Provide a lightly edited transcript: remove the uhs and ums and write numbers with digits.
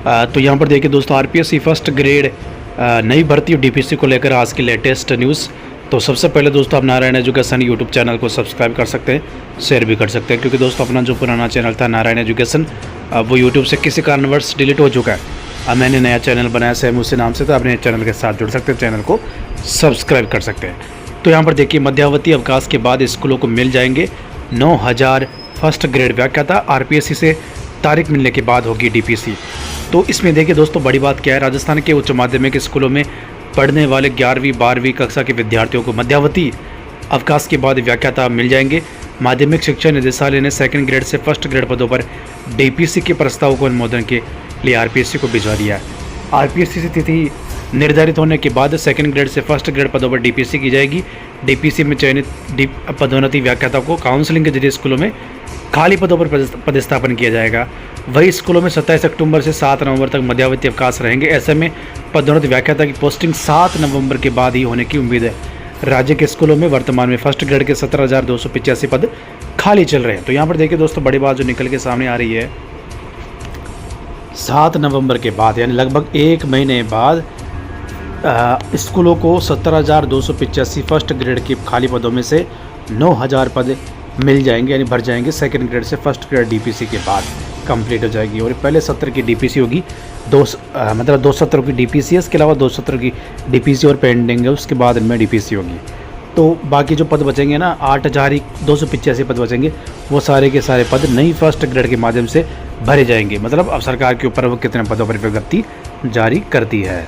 तो यहाँ पर देखिए दोस्तों, आरपीएससी फर्स्ट ग्रेड नई भर्ती और डीपीसी को लेकर आज की लेटेस्ट न्यूज़। तो सबसे पहले दोस्तों, आप नारायण एजुकेशन यूट्यूब चैनल को सब्सक्राइब कर सकते हैं, शेयर भी कर सकते हैं, क्योंकि दोस्तों अपना जो पुराना चैनल था नारायण एजुकेशन, वो यूट्यूब से किसी कारणवश डिलीट हो चुका है। अब मैंने नया चैनल बनाया सेम उसी नाम से, तो अपने चैनल के साथ जुड़ सकते हैं, चैनल को सब्सक्राइब कर सकते हैं। तो यहाँ पर देखिए, मध्यावधि अवकाश के बाद स्कूलों को मिल जाएंगे 9,000 फर्स्ट ग्रेड व्याख्याता। आरपीएससी से तारीख मिलने के बाद होगी डीपीसी। तो इसमें देखिए दोस्तों, बड़ी बात क्या है, राजस्थान के उच्च माध्यमिक स्कूलों में पढ़ने वाले 11वीं 12वीं कक्षा के विद्यार्थियों को मध्यावधि अवकाश के बाद व्याख्याता मिल जाएंगे। माध्यमिक शिक्षा निदेशालय ने सेकंड ग्रेड से फर्स्ट ग्रेड पदों पर डीपीसी के प्रस्ताव को अनुमोदन के लिए आरपीएससी को भिजवा दिया है। आरपीएससी से तिथि निर्धारित होने के बाद सेकंड ग्रेड से फर्स्ट ग्रेड पदों पर डीपीसी की जाएगी। डीपीसी में चयनित पदोन्नति व्याख्याता को काउंसलिंग के जरिए स्कूलों में खाली पदों पर पदस्थापन किया जाएगा। वही स्कूलों में 27 अक्टूबर से 7 नवंबर तक मध्यावधि अवकाश रहेंगे। ऐसे में पदोन्नति व्याख्याता की पोस्टिंग 7 नवंबर के बाद ही होने की उम्मीद है। राज्य के स्कूलों में वर्तमान में फर्स्ट ग्रेड के 17,285 पद खाली चल रहे हैं। तो यहाँ पर देखिए दोस्तों, बड़ी बात जो निकल के सामने आ रही है, 7 नवंबर के बाद यानी लगभग 1 महीने बाद स्कूलों को 17,285 फर्स्ट ग्रेड के खाली पदों में से 9,000 पद मिल जाएंगे, यानी भर जाएंगे। सेकंड ग्रेड से फर्स्ट ग्रेड डीपीसी के बाद कंप्लीट हो जाएगी। और पहले सत्र की डीपीसी होगी, मतलब 2 सत्रों की डीपीसी है, इसके अलावा 2 सत्रों की डीपीसी और पेंडिंग है, उसके बाद इनमें डीपीसी होगी। तो बाकी जो पद बचेंगे ना, 8,285 पद बचेंगे, वो सारे के सारे पद नई फर्स्ट ग्रेड के माध्यम से भरे जाएंगे। मतलब अब सरकार के ऊपर वो कितने पदों पर विज्ञप्ति जारी करती है।